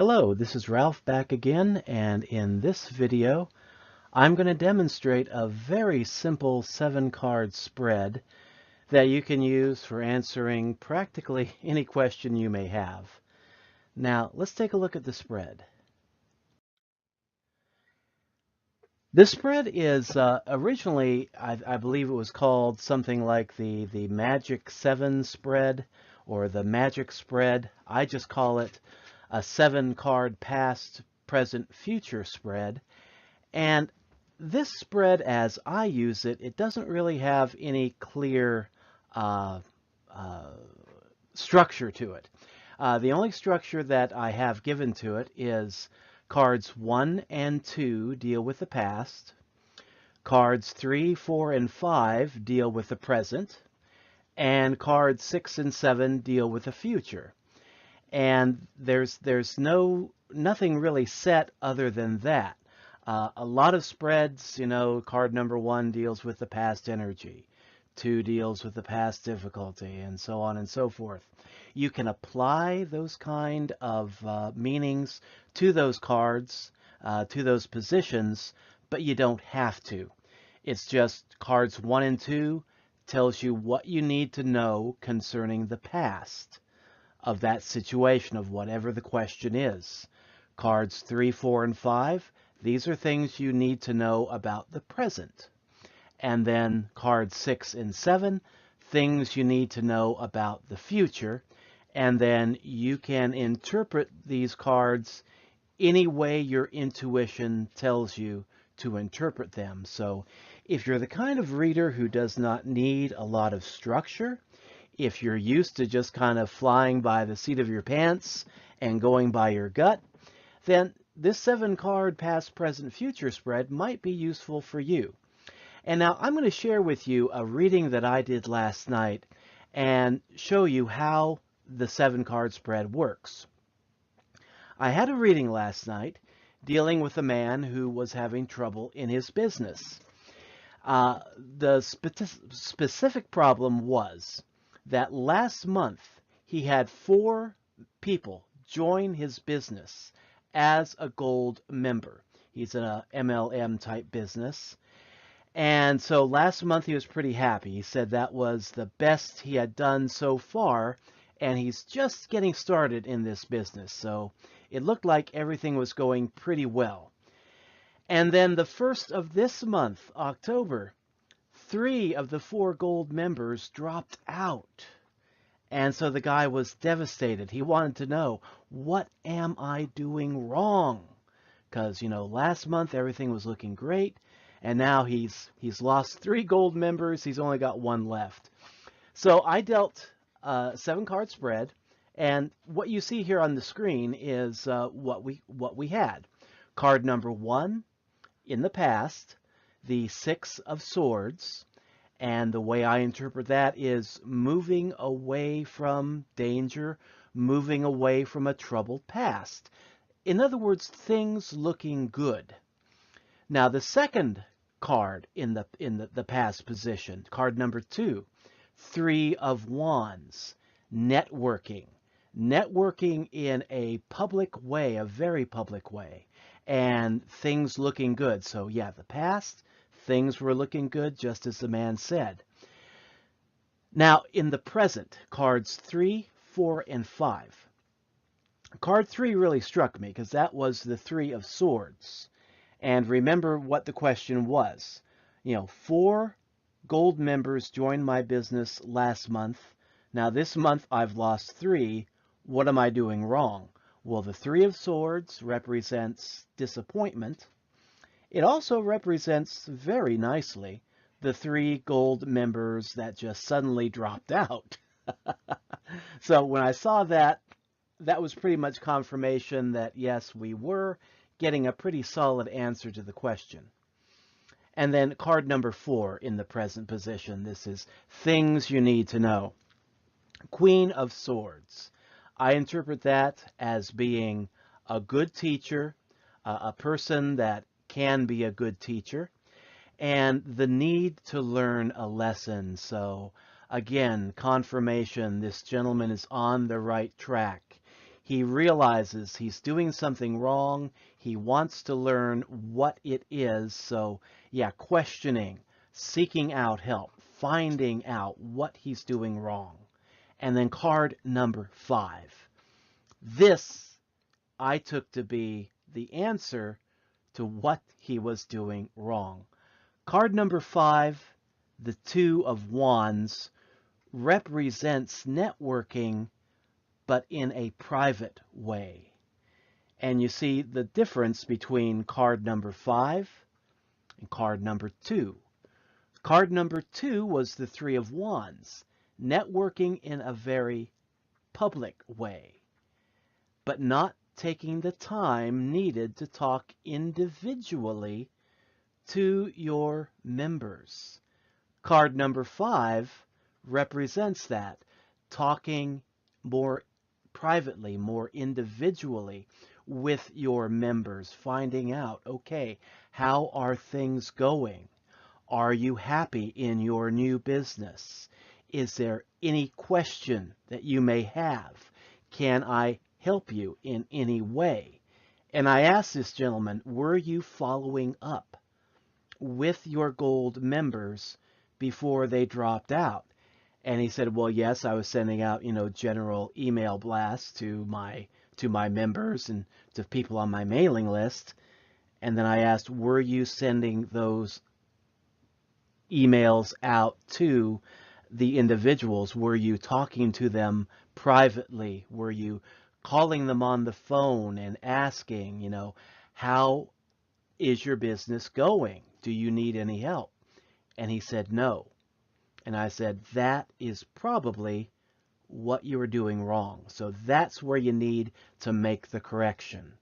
Hello, this is Ralph back again, and in this video I'm going to demonstrate a very simple 7-card spread that you can use for answering practically any question you may have. Now let's take a look at the spread. This spread is originally, I believe it was called something like the Magic 7 spread or the Magic spread. I just call it a 7-card past, present, future spread. And this spread, as I use it, it doesn't really have any clear uh, uh, structure to it. The only structure that I have given to it is cards 1 and 2 deal with the past, cards 3, 4, and 5 deal with the present, and cards 6 and 7 deal with the future. And there's nothing really set other than that. A lot of spreads, card number 1 deals with the past energy, 2 deals with the past difficulty, and so on and so forth. You can apply those kind of meanings to those cards, to those positions, but you don't have to. It's just cards 1 and 2 tells you what you need to know concerning the past of that situation, of whatever the question is. Cards 3, 4, and 5, these are things you need to know about the present. And then cards 6 and 7, things you need to know about the future. And then you can interpret these cards any way your intuition tells you to interpret them. So if you're the kind of reader who does not need a lot of structure, if you're used to just kind of flying by the seat of your pants and going by your gut, then this 7-card past, present, future spread might be useful for you. And now I'm going to share with you a reading that I did last night and show you how the 7-card spread works. I had a reading last night dealing with a man who was having trouble in his business. The specific problem was that last month he had 4 people join his business as a gold member. He's in a MLM type business. And so last month he was pretty happy. He said that was the best he had done so far, and he's just getting started in this business. So it looked like everything was going pretty well. And then the first of this month, October, 3 of the 4 gold members dropped out. And so the guy was devastated. He wanted to know, what am I doing wrong? Because, last month everything was looking great, and now he's lost 3 gold members. He's only got 1 left. So I dealt a 7-card spread, and what you see here on the screen is what we had. Card number 1 in the past, the 6 of Swords, and the way I interpret that is moving away from danger, moving away from a troubled past. In other words, things looking good. Now the second card in the past position, card number 2, 3 of Wands, networking. Networking in a public way, a very public way, and things looking good. So yeah, the past, things were looking good, just as the man said. Now, in the present, cards 3, 4, and 5. Card 3 really struck me because that was the 3 of Swords. And remember what the question was. 4 gold members joined my business last month. Now this month I've lost 3. What am I doing wrong? Well, the 3 of Swords represents disappointment. It also represents very nicely the 3 gold members that just suddenly dropped out. So when I saw that, that was pretty much confirmation that yes, we were getting a pretty solid answer to the question. And then card number 4 in the present position. This is things you need to know. Queen of Swords. I interpret that as being a good teacher, a person that can be a good teacher, and the need to learn a lesson. So again, confirmation, this gentleman is on the right track. He realizes he's doing something wrong. He wants to learn what it is. So, yeah, questioning, seeking out help, finding out what he's doing wrong. And then card number 5. This I took to be the answer to what he was doing wrong. Card number 5, the Two of Wands, represents networking, but in a private way. And you see the difference between card number 5 and card number 2. Card number 2 was the Three of Wands, networking in a very public way, but not taking the time needed to talk individually to your members. Card number 5 represents that, talking more privately, more individually with your members, finding out, okay, how are things going? Are you happy in your new business? Is there any question that you may have? Can I help you in any way? And I asked this gentleman, were you following up with your gold members before they dropped out? And he said, well, yes, I was sending out, general email blasts to my members and to people on my mailing list. And then I asked, were you sending those emails out to the individuals? Were you talking to them privately? Were you calling them on the phone and asking, how is your business going? Do you need any help? And he said, no. And I said, that is probably what you were doing wrong. So that's where you need to make the correction.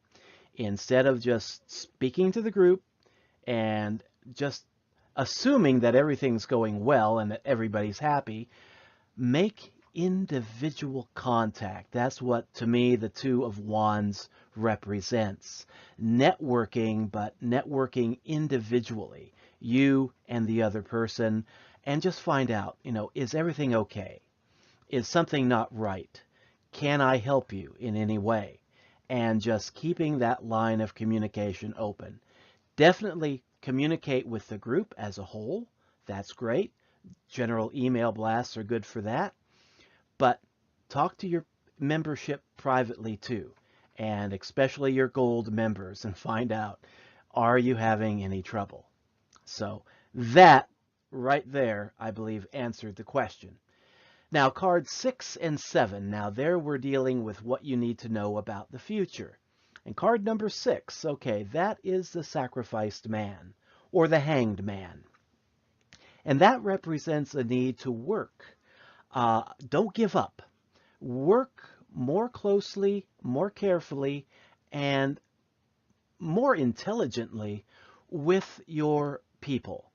Instead of just speaking to the group and just assuming that everything's going well and that everybody's happy, make individual contact. That's what, to me, the Two of Wands represents. Networking, but networking individually, you and the other person, and just find out, is everything okay? Is something not right? Can I help you in any way? And just keeping that line of communication open. Definitely communicate with the group as a whole. That's great. General email blasts are good for that. But talk to your membership privately too, and especially your gold members, and find out, are you having any trouble? So that right there, I believe, answered the question. Now, cards 6 and 7. Now, there we're dealing with what you need to know about the future. And card number 6, okay, that is the sacrificed man, or the hanged man. And that represents a need to work. Don't give up. Work more closely, more carefully, and more intelligently with your people.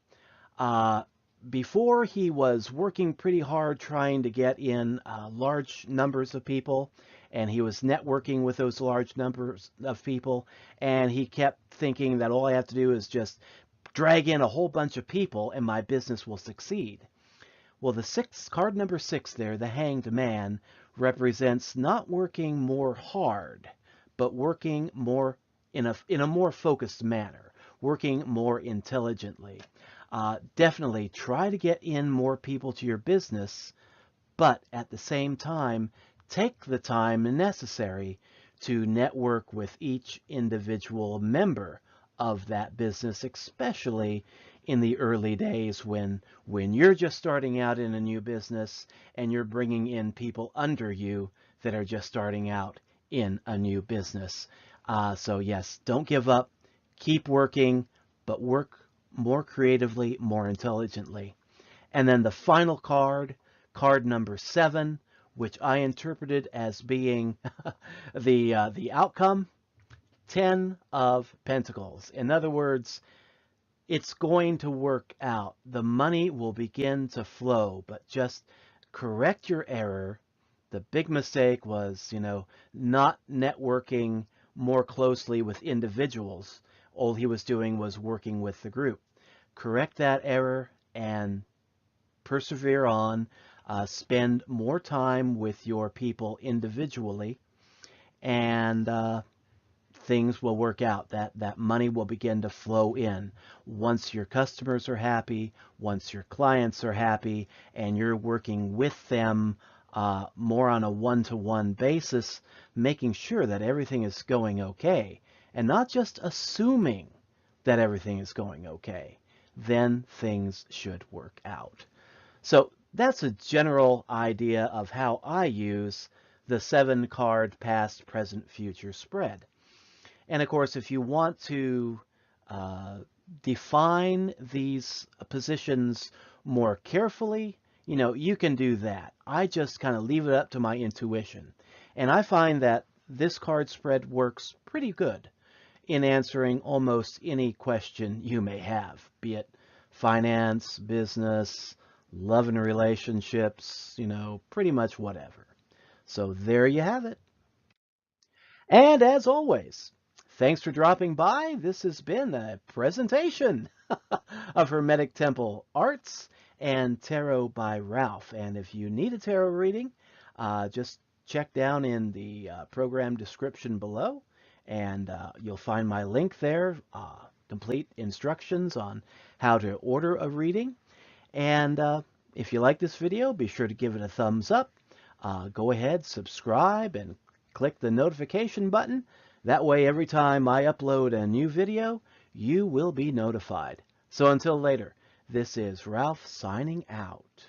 Before, he was working pretty hard trying to get in large numbers of people, and he was networking with those large numbers of people, and he kept thinking that all I have to do is just drag in a whole bunch of people and my business will succeed. Well, the card number 6 there, the hanged man, represents not working more hard, but working more in a more focused manner, working more intelligently. Definitely try to get in more people to your business, but at the same time, take the time necessary to network with each individual member of that business, especially in the early days when you're just starting out in a new business and you're bringing in people under you that are just starting out in a new business. So yes, don't give up. Keep working, but work more creatively, more intelligently. And then the final card, card number 7, which I interpreted as being the outcome, 10 of Pentacles. In other words, it's going to work out. The money will begin to flow, but just correct your error. The big mistake was, not networking more closely with individuals. All he was doing was working with the group. Correct that error and persevere on. Spend more time with your people individually, and things will work out. That money will begin to flow in once your customers are happy, once your clients are happy, and you're working with them more on a one-to-one basis, making sure that everything is going okay, and not just assuming that everything is going okay. Then things should work out. So that's a general idea of how I use the 7-card past, present, future spread. And of course, if you want to uh, define these positions more carefully, you can do that. I just kind of leave it up to my intuition. And I find that this card spread works pretty good in answering almost any question you may have, be it finance, business, love and relationships, pretty much whatever. So there you have it. And as always, thanks for dropping by. This has been a presentation of Hermetic Temple Arts and Tarot by Ralph. And if you need a tarot reading, just check down in the program description below, and you'll find my link there, complete instructions on how to order a reading. And if you like this video, be sure to give it a thumbs up. Go ahead, subscribe, and click the notification button. That way, every time I upload a new video, you will be notified. So until later, this is Ralph signing out.